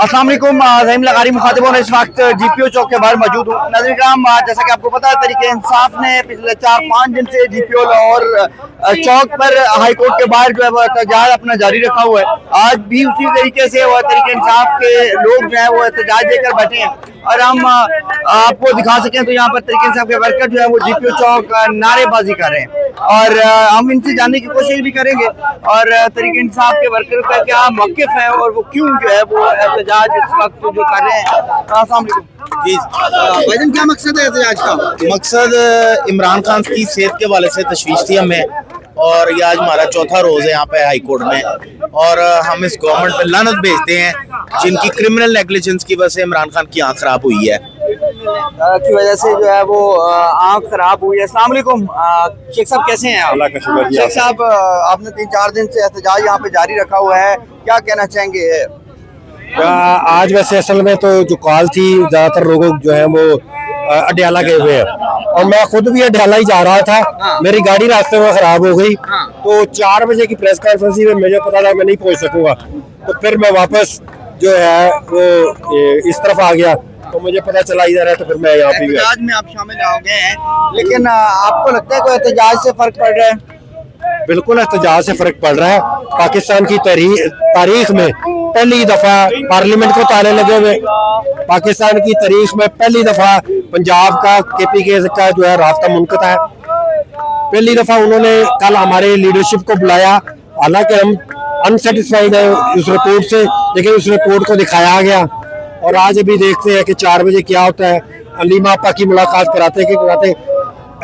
अस्सलाम वालेकुम। ज़हीम लगारी मुखातिब इस वक्त GPO चौक के बाहर मौजूद हूँ। नाज़रीन किराम, जैसा कि आपको पता है, तरीके इंसाफ ने पिछले 4-5 दिन से GPO लाहौर चौक पर हाई कोर्ट के बाहर जो है वो एहतजाज अपना जारी रखा हुआ है। आज भी उसी तरीके से वो तरीके इंसाफ के लोग जो है वो एहतजाज देकर बैठे हैं और हम आपको दिखा सकें तो यहाँ पर तरीके इंसाफ के वर्कर जो है वो GPO चौक नारेबाजी कर रहे हैं और हम इनसे जानने की कोशिश भी करेंगे और तरीके इंसाफ के वर्कर का क्या मौक़िफ़ है और वो क्यों जो है वो एहतजाज इस वक्त जो कर रहे हैं। अस्सलाम वालेकुम जी भाईजान, क्या मकसद है एहतजाज का? मकसद इमरान खान की सेहत के हवाले से तशवीश थी हमें, और ये आज हमारा चौथा रोज़ है यहाँ पे हाई कोर्ट में। और हम इस गवर्नमेंट पे लानत भेजते हैं जिनकी क्रिमिनल नेग्लिजेंस की वजह से इमरान खान की आंख खराब हुई है, की वजह से जो है वो आंख खराब हुई है। अस्सलाम वालेकुम शेख साहब, कैसे हैं आप? अल्लाह का शुक्र जी। शेख साहब, आपने 3-4 दिन से एहतजाज यहाँ पे जारी रखा हुआ है, क्या कहना चाहेंगे? आज वैसे असल में तो जो कॉल थी, ज्यादातर लोग जो है वो अडयाला गए हुए हैं और मैं खुद भी अडयाला ही जा रहा था। हाँ। मेरी गाड़ी रास्ते में खराब हो गई। हाँ। तो 4 बजे की प्रेस कॉन्फ्रेंस में मुझे पता था मैं नहीं पहुंच सकूंगा, तो फिर मैं वापस जो है वो इस तरफ आ गया, तो मुझे पता चला इधर है, तो फिर मैं यहाँ पे गया। एहतजाज में आप शामिल हो गए हैं, लेकिन आपको लगता है कोई एहतजाज से फर्क पड़ रहा है? बिल्कुल एहतजाज से फर्क पड़ रहा है। पाकिस्तान की तारीख में पहली दफा पार्लियामेंट को ताले लगे हुए, पाकिस्तान की तारीख में पहली दफा पंजाब का KPK का जो है रास्ता मुनक़ता है। पहली दफा उन्होंने कल हमारे लीडरशिप को बुलाया, हालांकि हम अनसेटिस्फाइड है उस रिपोर्ट से, लेकिन उस रिपोर्ट को दिखाया गया और आज अभी देखते हैं कि 4 बजे क्या होता है। अलीमा आपा की मुलाकात कराते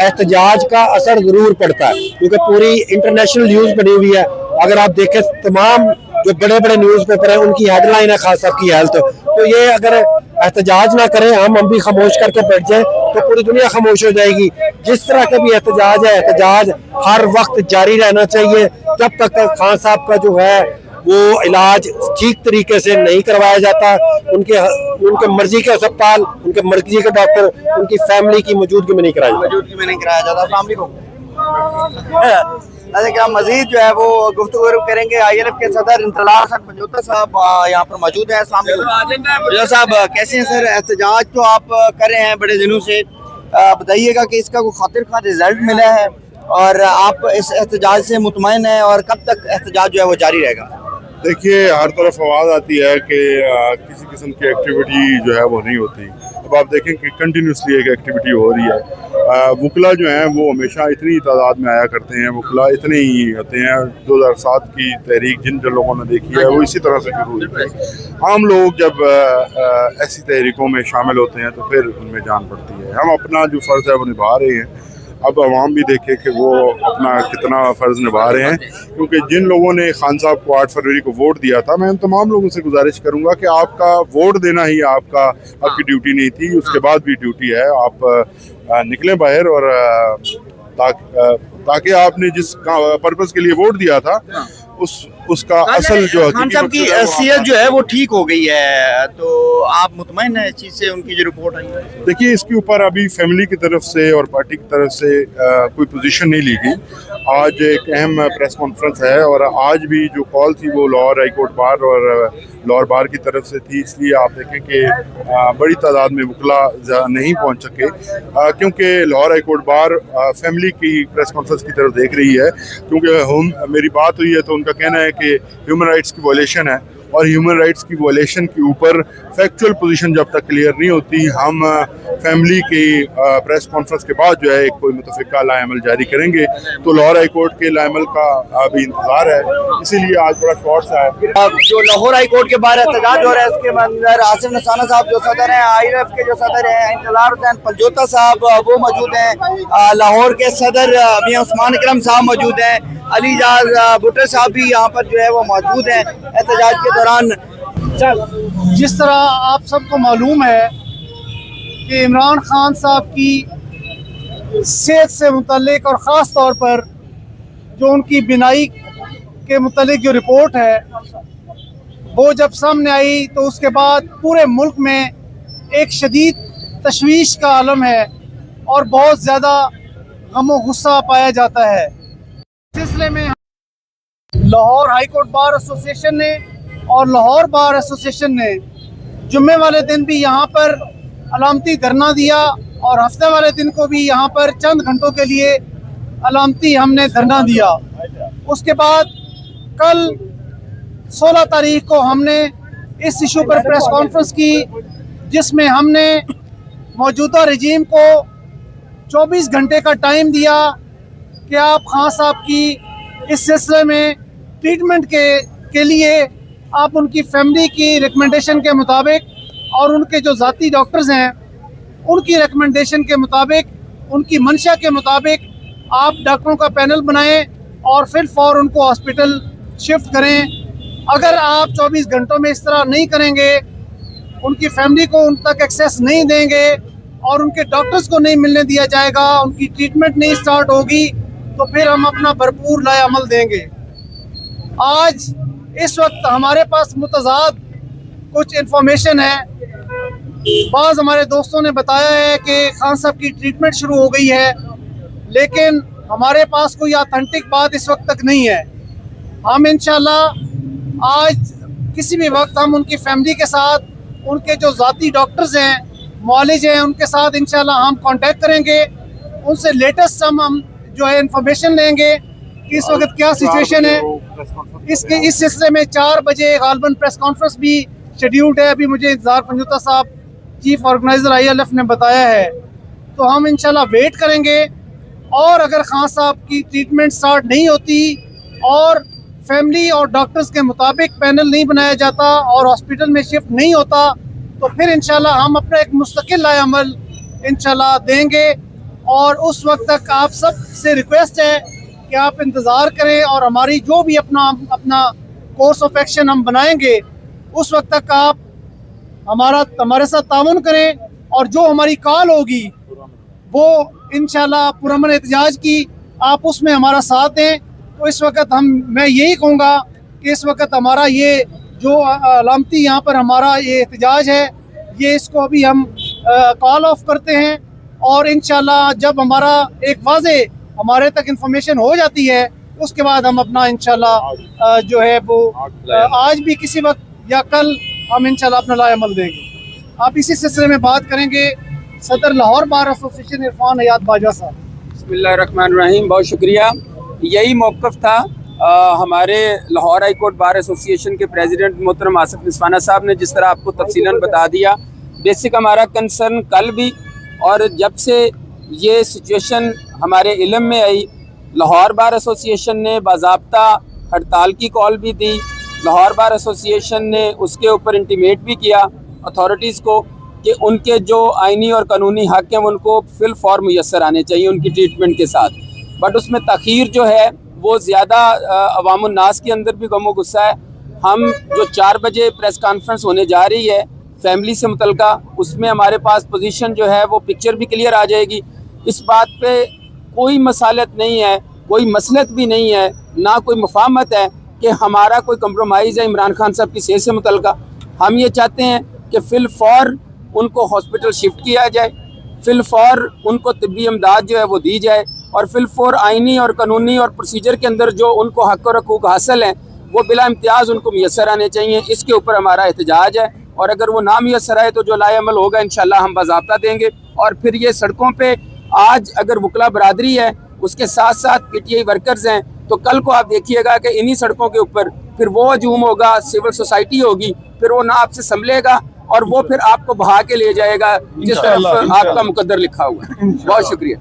एहतजाज का असर जरूर पड़ता है, क्योंकि पूरी इंटरनेशनल न्यूज बनी हुई है। अगर आप देखें तमाम जो बड़े बड़े न्यूज पेपर है उनकी हेडलाइन है खास साहब की हेल्थ, तो ये अगर एहतजाज ना करें, हम भी खामोश करके बैठ जाए तो पूरी दुनिया खामोश हो जाएगी। जिस तरह का भी एहतजाज है, एहतजाज हर वक्त जारी रहना चाहिए जब तक खान साहब का जो है वो इलाज ठीक तरीके से नहीं करवाया जाता। उनके मर्जी के अस्पताल, उनके मर्जी के डॉक्टर उनकी फैमिली की मौजूदगी में नहीं कराया जाता। अस्सलाम वालेकुम। मजीद जो है वो गुफ्तगू करेंगे। ILF के सदर इंतजार हसन पंजोता साहब यहाँ पर मौजूद है। अस्सलाम वालेकुम पंजोता साहब, कैसे हैं सर? एहतजाज तो आप कर रहे हैं बड़े दिनों से, बताइएगा कि इसका कोई खातिर खा रिजल्ट मिला है और आप इस एहतजाज से मुतमईन हैं और कब तक एहतजाज जो है वो जारी रहेगा? देखिए, हर तरफ आवाज़ आती है कि किसी किस्म की एक्टिविटी जो है वो नहीं होती। अब आप देखें कि कंटिन्यूसली एक एक्टिविटी हो रही है। वकला जो हैं वो हमेशा इतनी तादाद में आया करते हैं, वकला इतने ही होते हैं। 2007 की तहरीक जिन लोगों ने देखी है वो इसी तरह से शुरू हुई है। आम लोग जब ऐसी तहरीकों में शामिल होते हैं तो फिर उनमें जान पड़ती है। हम अपना जो फ़र्ज़ है वो निभा रहे हैं, अब अवाम भी देखे कि वो अपना कितना फ़र्ज़ निभा रहे हैं, क्योंकि जिन लोगों ने खान साहब को 8 फरवरी को वोट दिया था, मैं उन तमाम लोगों से गुजारिश करूंगा कि आपका वोट देना ही आपकी ड्यूटी नहीं थी, उसके बाद भी ड्यूटी है। आप निकलें बाहर और ताकि आपने जिस पर्पज़ के लिए वोट दिया था उसका असल जो खान साहब की सेहत जो है वो ठीक हो गई है, तो आप मुतमईन हैं इस चीज़ से? उनकी जो रिपोर्ट आई है, देखिए, इसके ऊपर अभी फैमिली की तरफ से और पार्टी की तरफ से कोई पोजीशन नहीं ली गई। आज एक अहम प्रेस कॉन्फ्रेंस है और आज भी जो कॉल थी वो लाहौर हाई कोर्ट बार और लाहौर बार की तरफ से थी, इसलिए आप देखें कि बड़ी तादाद में वकला नहीं पहुंच सके, क्योंकि Lahore high court bar family की प्रेस कॉन्फ्रेंस की तरफ देख रही है। क्योंकि मेरी बात हुई है तो उनका कहना है कि ह्यूमन राइट्स की वॉयलेशन है और ह्यूमन राइट्स की वॉयलेशन के ऊपर फैक्चुअल पोजीशन जब तक क्लियर नहीं होती, हम फैमिली की प्रेस कॉन्फ्रेंस के बाद जो है एक कोई मुतफ़िका लाएमल जारी करेंगे। तो लाहौर हाई कोर्ट के लाएमल का अभी इंतजार है, इसीलिए आज बड़ा शॉर्ट सा है। जो लाहौर हाई कोर्ट के बाहर एहतजाज हो रहा है, इसके अंदर आसिफ नसाना साहब जो सदर हैं, ILF के जो सदर हैं इंतजार हसन पंजोता साहब वो मौजूद हैं, लाहौर के सदर मियां उस्मान इकरम साहब मौजूद हैं, अलीजाज भुट्टो साहब भी यहाँ पर जो है वो मौजूद हैं एहतजाज के दौरान। जिस तरह आप सबको मालूम है कि इमरान खान साहब की सेहत से मुतल्लिक और ख़ास तौर पर जो उनकी बीनाई के मुतल्लिक जो रिपोर्ट है वो जब सामने आई तो उसके बाद पूरे मुल्क में एक शदीद तशवीश का आलम है और बहुत ज़्यादा गम और गुस्सा पाया जाता है। इस सिलसिले में Lahore high court bar association ने और लाहौर बार एसोसिएशन ने जुम्मे वाले दिन भी यहाँ पर अलामती धरना दिया और हफ्ते वाले दिन को भी यहाँ पर चंद घंटों के लिए अलामती हमने धरना दिया। उसके बाद कल 16 तारीख को हमने इस इशू पर प्रेस कॉन्फ्रेंस की, जिसमें हमने मौजूदा रजीम को 24 घंटे का टाइम दिया कि आप खान साहब की इस सिलसिले में ट्रीटमेंट के लिए आप उनकी फैमिली की रिकमेंडेशन के मुताबिक और उनके जो ज़ाती डॉक्टर्स हैं उनकी रिकमेंडेशन के मुताबिक, उनकी मंशा के मुताबिक आप डॉक्टरों का पैनल बनाएं और फिर फौर उनको हॉस्पिटल शिफ्ट करें। अगर आप 24 घंटों में इस तरह नहीं करेंगे, उनकी फैमिली को उन तक एक्सेस नहीं देंगे और उनके डॉक्टर्स को नहीं मिलने दिया जाएगा, उनकी ट्रीटमेंट नहीं स्टार्ट होगी, तो फिर हम अपना भरपूर लाए अमल देंगे। आज इस वक्त हमारे पास मुतज़ाद कुछ इन्फॉर्मेशन है। बाज़ हमारे दोस्तों ने बताया है कि खान साहब की ट्रीटमेंट शुरू हो गई है, लेकिन हमारे पास कोई ऑथेंटिक बात इस वक्त तक नहीं है। हम इंशाल्लाह आज किसी भी वक्त हम उनकी फैमिली के साथ, उनके जो ज़ाती डॉक्टर्स हैं, मुआलिज हैं, उनके साथ इंशाल्लाह हम कांटेक्ट करेंगे, उनसे लेटेस्ट हम जो है इंफॉर्मेशन लेंगे कि इस वक्त क्या सिचुएशन है। इस सिलसिले में 4 बजे गालबन प्रेस कॉन्फ्रेंस भी शेड्यूल्ड है। अभी मुझे इंतज़ार पंजुता साहब चीफ ऑर्गेनाइज़र ILF ने बताया है, तो हम इंशाल्लाह वेट करेंगे। और अगर खान साहब की ट्रीटमेंट स्टार्ट नहीं होती और फैमिली और डॉक्टर्स के मुताबिक पैनल नहीं बनाया जाता और हॉस्पिटल में शिफ्ट नहीं होता, तो फिर इंशाल्लाह हम अपना एक मुस्तकिल लाए अमल इंशाल्लाह देंगे। और उस वक्त तक आप सब से रिक्वेस्ट है कि आप इंतज़ार करें और हमारी जो भी अपना कोर्स ऑफ एक्शन हम बनाएंगे, उस वक्त तक आप हमारे साथ ताउन करें और जो हमारी कॉल होगी वो इंशाल्लाह पुरअमन एहतजाज की आप उसमें हमारा साथ दें। तो इस वक्त मैं यही कहूँगा कि इस वक्त हमारा ये जो अलामती यहाँ पर हमारा ये एहतजाज है, ये इसको अभी हम कॉल ऑफ करते हैं और इंशाल्लाह जब हमारा एक वाज़े हमारे तक इंफॉर्मेशन हो जाती है, उसके बाद हम अपना इंशाल्लाह जो है वो आज भी किसी वक्त या कल हम इंशाल्लाह अपना लाए अमल देंगे। आप इसी सिलसिले में बात करेंगे सदर लाहौर बार एसोसिएशन इरफान हयात बाजवा साहब। बिस्मिल्लाहिर्रहमानिर्रहीम, बहुत शुक्रिया। यही मौक़िफ़ था हमारे Lahore high court bar association के प्रेसिडेंट मोहतरम आसिफ निस्वाना साहब ने जिस तरह आपको तफसीलन बता दिया। बेसिक हमारा कंसर्न कल भी और जब से ये सिचुएशन हमारे इल्म में आई, लाहौर बार एसोसिएशन ने बाज़ाब्ता हड़ताल की कॉल भी दी। लाहौर बार एसोसिएशन ने उसके ऊपर इंटीमेट भी किया अथॉरिटीज़ को कि उनके जो आइनी और कानूनी हक़ हैं उनको फिल फॉर मुयस्सर आने चाहिए उनकी ट्रीटमेंट के साथ। बट उसमें तख़ीर जो है वो ज़्यादा अवामुन नास के अंदर भी गमो गुस्सा है। हम जो 4 बजे प्रेस कॉन्फ्रेंस होने जा रही है फैमिली से मुतल्लिका, उसमें हमारे पास पोजीशन जो है वो पिक्चर भी क्लियर आ जाएगी। इस बात पे कोई मसालत नहीं है, कोई मसलत भी नहीं है, ना कोई मुफाहमत है कि हमारा कोई कंप्रोमाइज़ है इमरान खान साहब की सेहत से मुतल्लिका। हम ये चाहते हैं कि फिल फॉर उनको हॉस्पिटल शिफ्ट किया जाए, फिल फॉर उनको तिब्बी इमदाद जो है वो दी जाए और फिल फॉर आइनी और कानूनी और प्रोसीजर के अंदर जो उनको हक़ और हकूक़ हासिल हैं वो बिला इम्तियाज़ उनको मुयस्सर आने चाहिए। इसके ऊपर हमारा एहतजाज है और अगर वो ना मुयस्सर आए तो जो लाए अमल होगा इंशाल्लाह हम बाज़ाब्ता देंगे। और फिर ये सड़कों पे आज अगर वकला बरादरी है, उसके साथ साथ PTI वर्कर्स हैं, तो कल को आप देखिएगा कि इन्हीं सड़कों के ऊपर फिर वो हजूम होगा, सिविल सोसाइटी होगी, फिर वो ना आपसे संभलेगा और वो फिर आपको बहा के ले जाएगा जिस तरफ आपका मुकद्दर लिखा हुआ है। बहुत शुक्रिया।